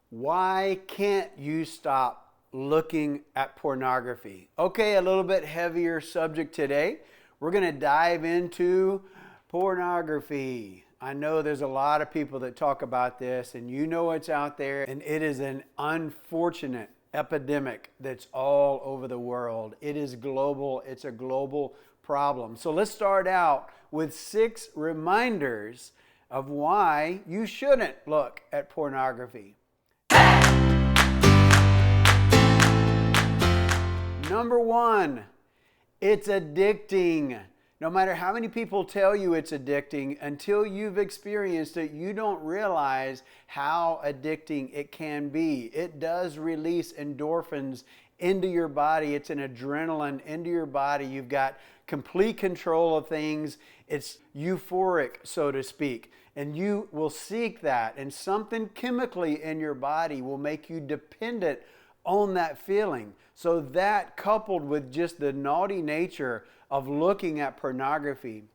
Why can't you stop looking at pornography? Okay, a little bit heavier subject today. We're going to dive into pornography. I know there's a lot of people that talk about this, and you know it's out there, and it is an unfortunate epidemic that's all over the world. It is global. It's a global problem. So let's start out with 6 reminders of why you shouldn't look at pornography. Number 1, it's addicting. No matter how many people tell you it's addicting, until you've experienced it, you don't realize how addicting it can be. It does release endorphins into your body. It's an adrenaline into your body. You've got complete control of things. It's euphoric, so to speak. And you will seek that. And something chemically in your body will make you dependent on that feeling. So that, coupled with just the naughty nature of looking at pornography,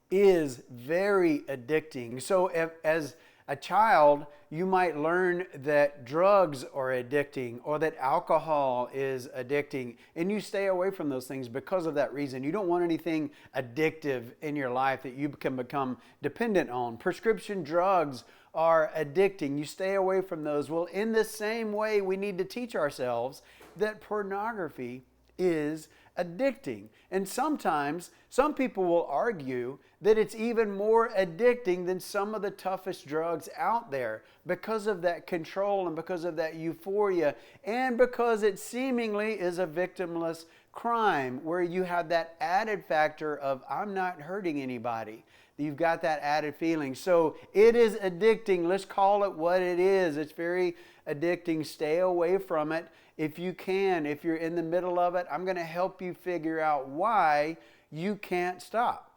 is very addicting. So as a child, you might learn that drugs are addicting or that alcohol is addicting, and you stay away from those things because of that reason. You don't want anything addictive in your life that you can become dependent on. Prescription drugs are addicting. You stay away from those. Well, in the same way, we need to teach ourselves that pornography is addicting. And sometimes some people will argue that it's even more addicting than some of the toughest drugs out there because of that control and because of that euphoria, and because it seemingly is a victimless crime where you have that added factor of I'm not hurting anybody. You've got that added feeling. So it is addicting. Let's call it what it is. It's very addicting. Stay away from it if you can. If you're in the middle of it, I'm going to help you figure out why you can't stop,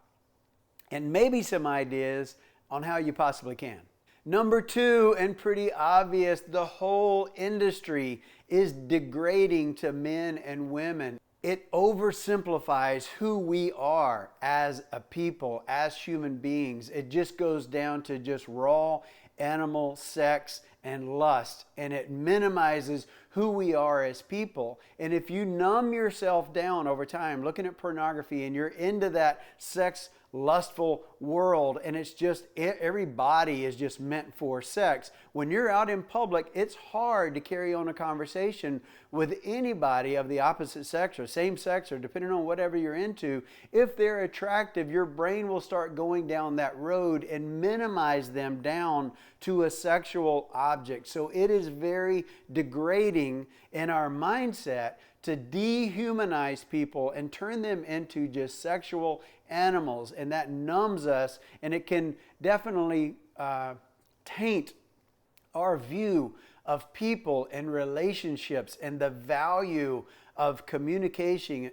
and maybe some ideas on how you possibly can. Number 2, and pretty obvious, the whole industry is degrading to men and women. It oversimplifies who we are as a people, as human beings. It just goes down to just raw animal sex and lust, and it minimizes who we are as people. And if you numb yourself down over time looking at pornography and you're into that sex lustful world, and it's just every body is just meant for sex, when you're out in public, it's hard to carry on a conversation with anybody of the opposite sex or same sex, or depending on whatever you're into. If they're attractive, your brain will start going down that road and minimize them down to a sexual object. So it is very degrading in our mindset to dehumanize people and turn them into just sexual animals, and that numbs us, and it can definitely taint our view of people and relationships and the value of communication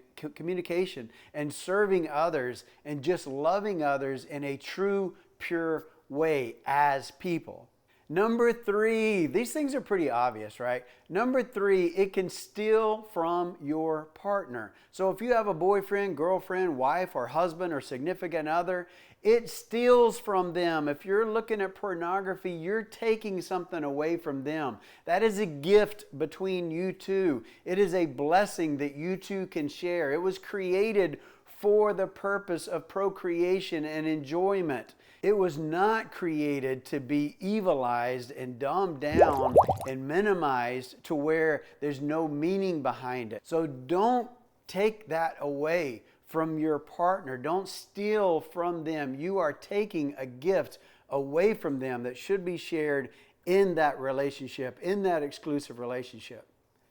and serving others and just loving others in a true, pure way as people. Number 3, these things are pretty obvious, right? Number 3, it can steal from your partner. So if you have a boyfriend, girlfriend, wife, or husband, or significant other, it steals from them. If you're looking at pornography, you're taking something away from them. That is a gift between you two. It is a blessing that you two can share. It was created for the purpose of procreation and enjoyment. It was not created to be evilized and dumbed down and minimized to where there's no meaning behind it. So don't take that away from your partner. Don't steal from them. You are taking a gift away from them that should be shared in that relationship, in that exclusive relationship.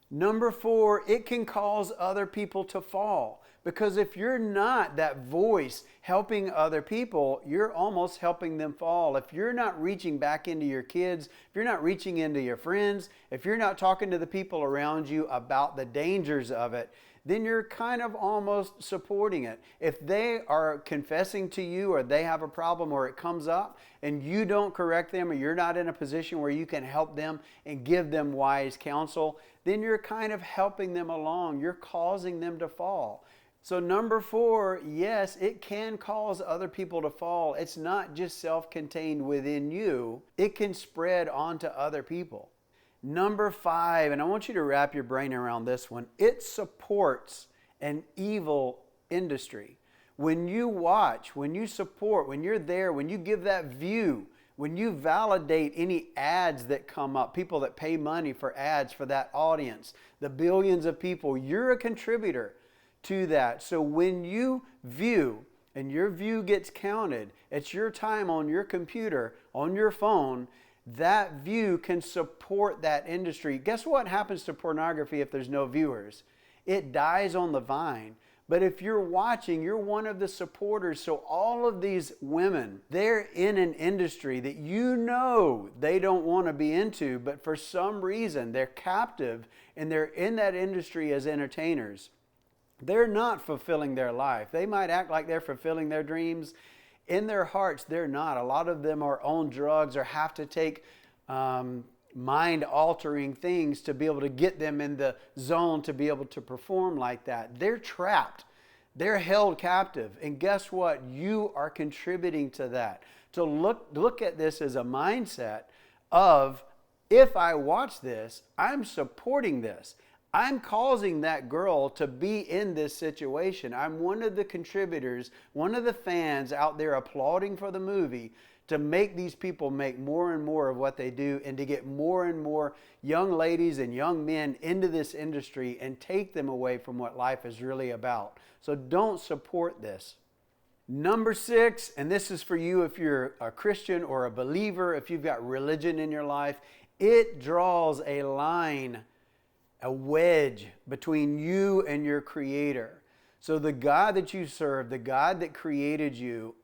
Number 4, it can cause other people to fall. Because if you're not that voice helping other people, you're almost helping them fall. If you're not reaching back into your kids, if you're not reaching into your friends, if you're not talking to the people around you about the dangers of it, then you're kind of almost supporting it. If they are confessing to you, or they have a problem, or it comes up and you don't correct them, or you're not in a position where you can help them and give them wise counsel, then you're kind of helping them along. You're causing them to fall. So number 4, yes, it can cause other people to fall. It's not just self-contained within you. It can spread onto other people. Number 5, and I want you to wrap your brain around this one, it supports an evil industry. When you watch, when you support, when you're there, when you give that view, when you validate any ads that come up, people that pay money for ads for that audience, the billions of people, you're a contributor to that. So when you view and your view gets counted, it's your time on your computer, on your phone, that view can support that industry. Guess what happens to pornography if there's no viewers? It dies on the vine. But if you're watching, you're one of the supporters. So all of these women, they're in an industry that you know they don't want to be into, but for some reason they're captive and they're in that industry as entertainers. They're not fulfilling their life. They might act like they're fulfilling their dreams. In their hearts, they're not. A lot of them are on drugs or have to take mind-altering things to be able to get them in the zone to be able to perform like that. They're trapped. They're held captive. And guess what? You are contributing to that. To look at this as a mindset of, if I watch this, I'm supporting this. I'm causing that girl to be in this situation. I'm one of the contributors, one of the fans out there applauding for the movie to make these people make more and more of what they do and to get more and more young ladies and young men into this industry and take them away from what life is really about. So don't support this. Number 6, and this is for you if you're a Christian or a believer, if you've got religion in your life, it draws a line, a wedge between you and your Creator. So the God that you serve, the God that created you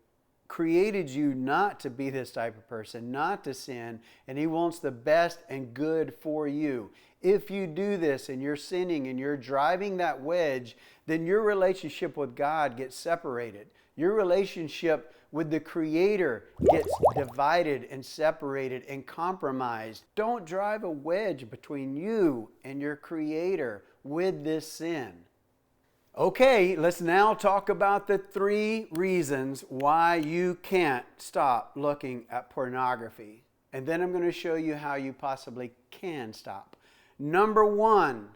not to be this type of person, not to sin, and He wants the best and good for you. If you do this and you're sinning and you're driving that wedge, then your relationship with God gets separated. Your relationship with the Creator gets divided and separated and compromised. Don't drive a wedge between you and your Creator with this sin. Okay, let's now talk about the 3 reasons why you can't stop looking at pornography. And then I'm going to show you how you possibly can stop. Number 1,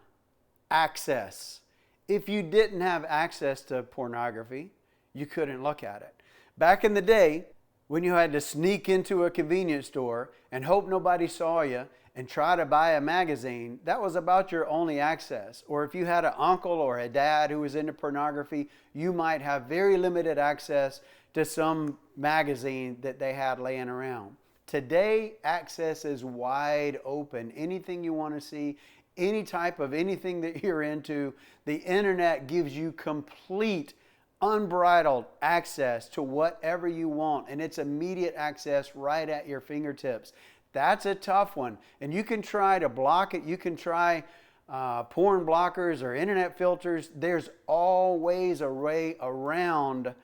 access. If you didn't have access to pornography, you couldn't look at it. Back in the day, when you had to sneak into a convenience store and hope nobody saw you and try to buy a magazine, that was about your only access. Or if you had an uncle or a dad who was into pornography, you might have very limited access to some magazine that they had laying around. Today, access is wide open. Anything you want to see, any type of anything that you're into, the internet gives you complete unbridled access to whatever you want, and it's immediate access right at your fingertips. That's a tough one, and you can try to block it. You can try porn blockers or internet filters. There's always a way around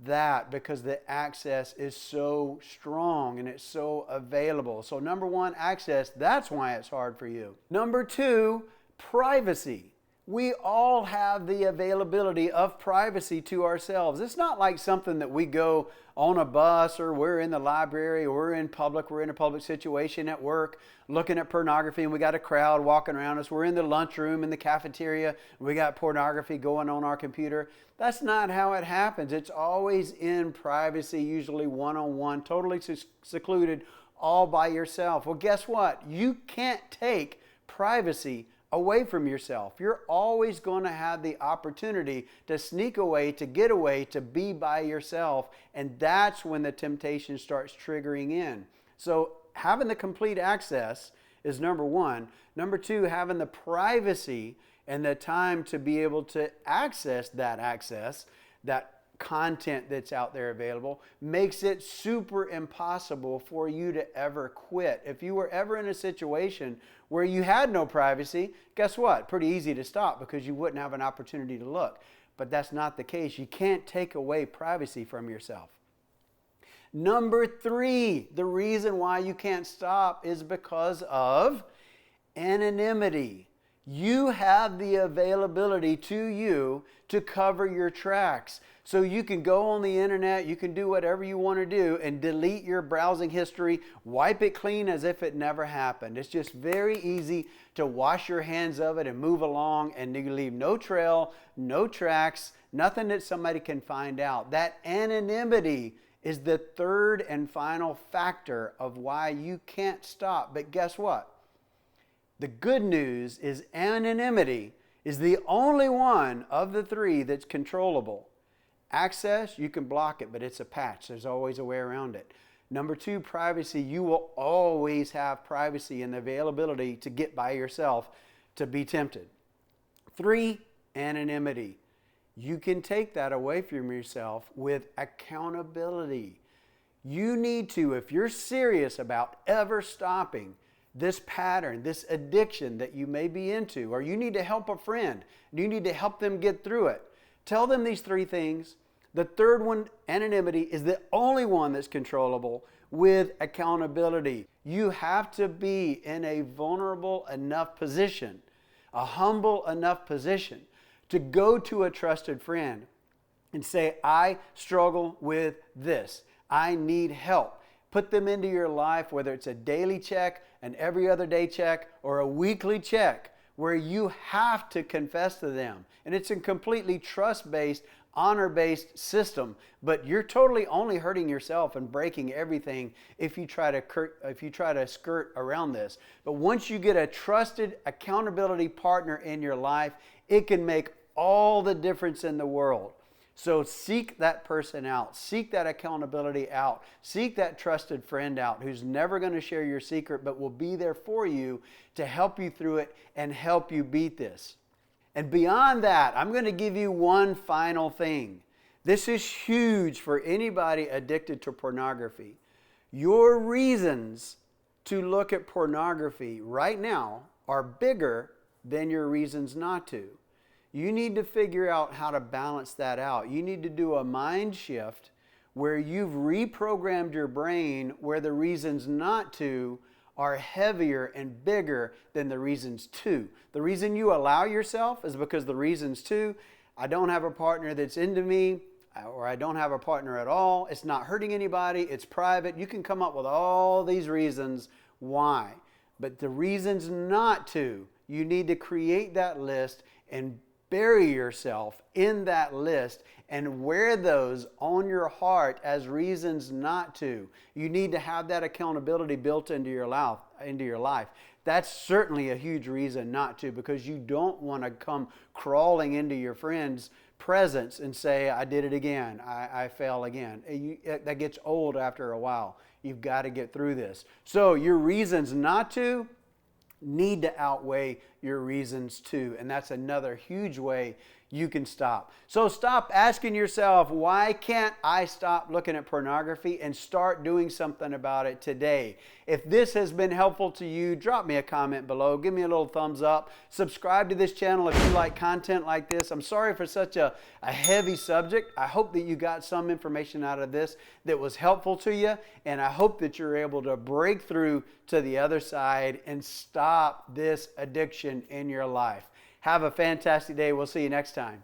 that because the access is so strong and it's so available. So number 1, access. That's why it's hard for you. Number 2, privacy. We all have the availability of privacy to ourselves. It's not like something that we go on a bus or we're in the library or we're in a public situation at work looking at pornography and we got a crowd walking around us. We're in the lunchroom, in the cafeteria, and we got pornography going on our computer. That's not how it happens. It's always in privacy, usually one-on-one, totally secluded, all by yourself. Well, guess what? You can't take privacy away from yourself. You're always going to have the opportunity to sneak away, to get away, to be by yourself. And that's when the temptation starts triggering in. So having the complete access is number 1. Number 2, having the privacy and the time to be able to access, that content that's out there available, makes it super impossible for you to ever quit. If you were ever in a situation where you had no privacy, guess what? Pretty easy to stop because you wouldn't have an opportunity to look. But that's not the case. You can't take away privacy from yourself. Number 3, the reason why you can't stop is because of anonymity. You you have the availability to you to cover your tracks. So you can go on the internet, you can do whatever you want to do and delete your browsing history, wipe it clean as if it never happened. It's just very easy to wash your hands of it and move along, and you leave no trail, no tracks, nothing that somebody can find out. That anonymity is the third and final factor of why you can't stop. But guess what? The good news is anonymity is the only one of the three that's controllable. Access, you can block it, but it's a patch. There's always a way around it. Number two, privacy. You will always have privacy and the availability to get by yourself to be tempted. Three, anonymity. You can take that away from yourself with accountability. You need to, if you're serious about ever stopping this pattern, this addiction that you may be into, or you need to help a friend, you need to help them get through it, tell them these three things. The third one, anonymity, is the only one that's controllable with accountability. You have to be in a vulnerable enough position, a humble enough position to go to a trusted friend and say, I struggle with this. I need help. Put them into your life, whether it's a daily check, an every other day check, or a weekly check, where you have to confess to them. And it's a completely trust-based, honor-based system, but you're totally only hurting yourself and breaking everything if you try to skirt around this. But once you get a trusted accountability partner in your life, it can make all the difference in the world. So seek that person out, seek that accountability out, seek that trusted friend out who's never going to share your secret but will be there for you to help you through it and help you beat this. And beyond that, I'm going to give you one final thing. This is huge for anybody addicted to pornography. Your reasons to look at pornography right now are bigger than your reasons not to. You need to figure out how to balance that out. You need to do a mind shift where you've reprogrammed your brain where the reasons not to are heavier and bigger than the reasons to. The reason you allow yourself is because the reasons to, I don't have a partner that's into me, or I don't have a partner at all, it's not hurting anybody, it's private. You can come up with all these reasons why. But the reasons not to, you need to create that list and bury yourself in that list and wear those on your heart as reasons not to. You need to have that accountability built into your life. That's certainly a huge reason not to, because you don't want to come crawling into your friend's presence and say, I did it again, I fell again. That gets old after a while. You've got to get through this. So your reasons not to need to outweigh your reasons to, and that's another huge way you can stop. So stop asking yourself, why can't I stop looking at pornography, and start doing something about it today. If this has been helpful to you, drop me a comment below, give me a little thumbs up, subscribe to this channel if you like content like this. I'm sorry for such a heavy subject. I hope that you got some information out of this that was helpful to you, and I hope that you're able to break through to the other side and stop this addiction in your life. Have a fantastic day. We'll see you next time.